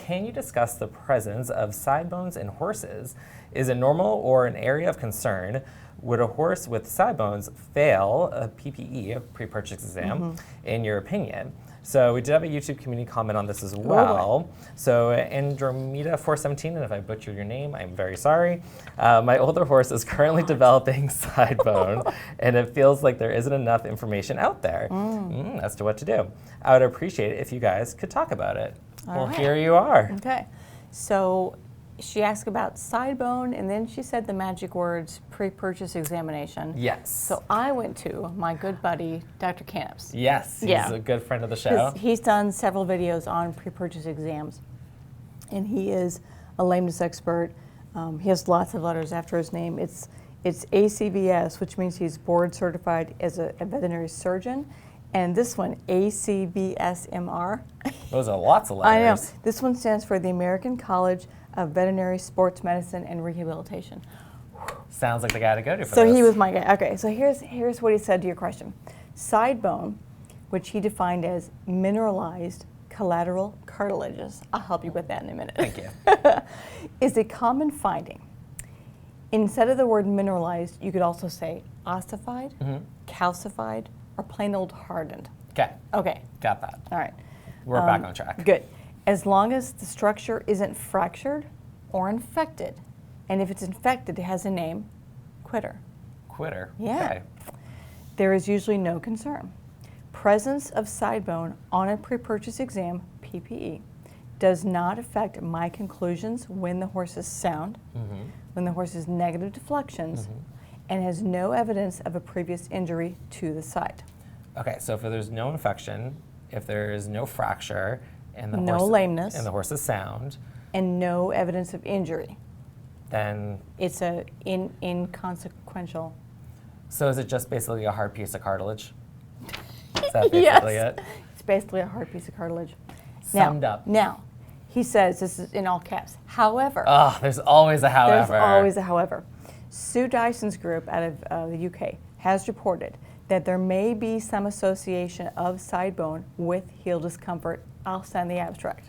can you discuss the presence of side bones in horses? Is it normal or an area of concern? Would a horse with side bones fail a PPE, pre-purchase exam, in your opinion? So we did have a YouTube community comment on this as well. So Andromeda417, and if I butchered your name, I'm very sorry. My older horse is currently developing side bone, and it feels like there isn't enough information out there as to what to do. I would appreciate it if you guys could talk about it. Well, here you are. Okay. So she asked about side bone, and then she said the magic words, pre-purchase examination. Yes. So I went to my good buddy, Dr. Canips. Yes, he's a good friend of the show. He's done several videos on pre-purchase exams, and he is a lameness expert. He has lots of letters after his name. It's ACVS, which means he's board certified as a veterinary surgeon. And this one, ACVSMR. Those are lots of letters. I know. This one stands for the American College of Veterinary Sports Medicine and Rehabilitation. Sounds like the guy to go to for So this. he was my guy. Okay, so here's what he said to your question. Side bone, which he defined as mineralized collateral cartilages. I'll help you with that in a minute. Thank you. Is a common finding. Instead of the word mineralized, you could also say ossified, calcified, or plain old hardened. Okay. Okay. Got that. All right. We're back on track. Good. As long as the structure isn't fractured or infected, and if it's infected, it has a name, quitter. Quitter. Yeah. Okay. There is usually no concern. Presence of side bone on a pre-purchase exam, PPE, does not affect my conclusions when the horse is sound, when the horse has negative deflections, and has no evidence of a previous injury to the side. Okay, so if there's no infection, if there is no fracture, and the No horse lameness. and the horse is sound, And no evidence of injury. then It's a inconsequential. so is it just basically a hard piece of cartilage? Is that basically it? It's basically a hard piece of cartilage. Summed up. Now, he says, this is in all caps, however. Oh, there's always a however. There's always a however. Sue Dyson's group out of the UK has reported that there may be some association of side bone with heel discomfort. I'll send the abstract.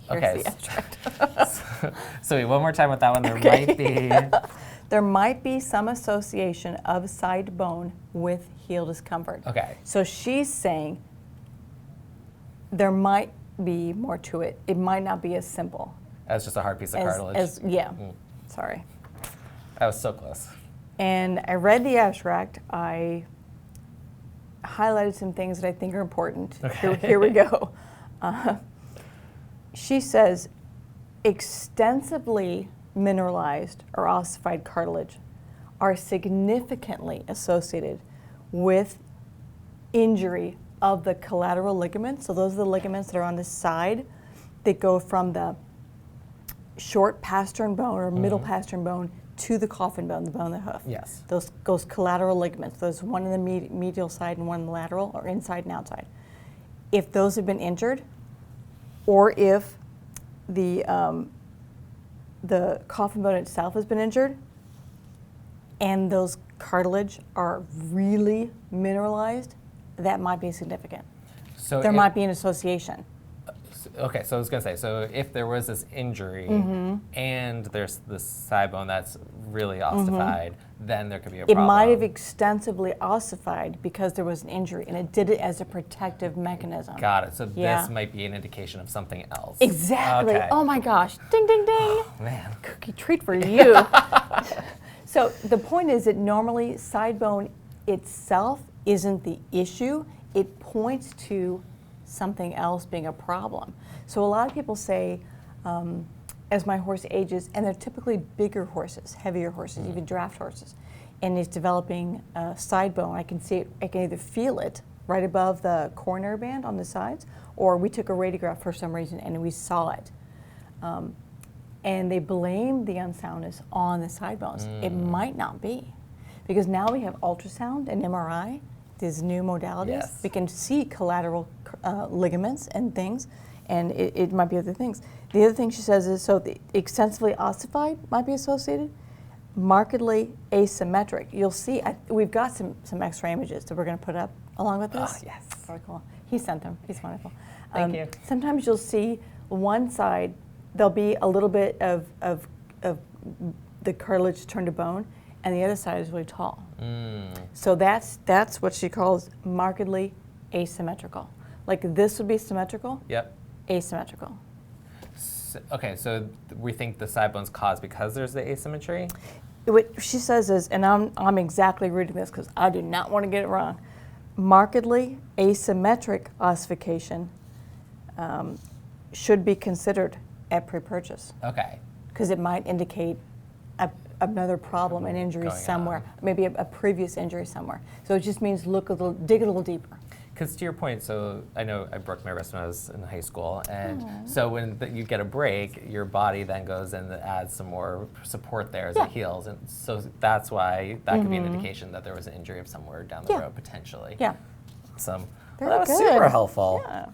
Here's Okay. the abstract. So wait, one more time with that one. There might be. There might be some association of side bone with heel discomfort. Okay. So she's saying there might be more to it. It might not be as simple. That's just a hard piece of cartilage. Sorry. That was so close. And I read the abstract. I highlighted some things that I think are important. Okay. Here we go. She says, extensively mineralized or ossified cartilage are significantly associated with injury of the collateral ligaments. So those are the ligaments that are on the side that go from the short pastern bone or middle pastern bone to the coffin bone, the bone of the hoof. Yes. Those collateral ligaments, those one in the medial side and one in the lateral, or inside and outside. If those have been injured, or if the coffin bone itself has been injured, and those cartilage are really mineralized, that might be significant. So There might be an association. Okay, so I was gonna say, so if there was this injury and there's this side bone that's really ossified, then there could be a It problem. might have extensively ossified because there was an injury, and it did it as a protective mechanism. Got it. So Yeah. this might be an indication of something else. Exactly. Okay. Oh my gosh. Ding, ding, ding. Man. Cookie treat for you. So the point is that normally side bone itself isn't the issue. It points to something else being a problem. So a lot of people say, as my horse ages, and they're typically bigger horses, heavier horses, even draft horses, and he's developing a side bone. I can see it, I can either feel it right above the coronary band on the sides, or we took a radiograph for some reason and we saw it. And they blame the unsoundness on the side bones. It might not be, because now we have ultrasound and MRI, these new modalities. Yes. We can see collateral ligaments and things, and it might be other things. The other thing she says is, so the extensively ossified might be associated, markedly asymmetric. You'll see, we've got some X-ray images that we're going to put up along with this. Oh, yes. Very cool. He sent them. He's wonderful. Thank you. Sometimes you'll see one side, there'll be a little bit of the cartilage turned to bone, and the other side is really tall. So that's what she calls markedly asymmetrical. Like this would be symmetrical, Yep. asymmetrical. Okay, so we think the side bone's caused because there's the asymmetry? What she says is, and I'm exactly reading this because I do not want to get it wrong, markedly asymmetric ossification should be considered at pre-purchase Okay. because it might indicate another problem, an injury Going somewhere, on. maybe a previous injury somewhere. So it just means dig a little deeper. Because to your point, so I know I broke my wrist when I was in high school, and so when you get a break, your body then goes and adds some more support there as it heals, and so that's why that could be an indication that there was an injury of somewhere down the road potentially. Yeah. Awesome. Very Well, that was good. super helpful. Yeah.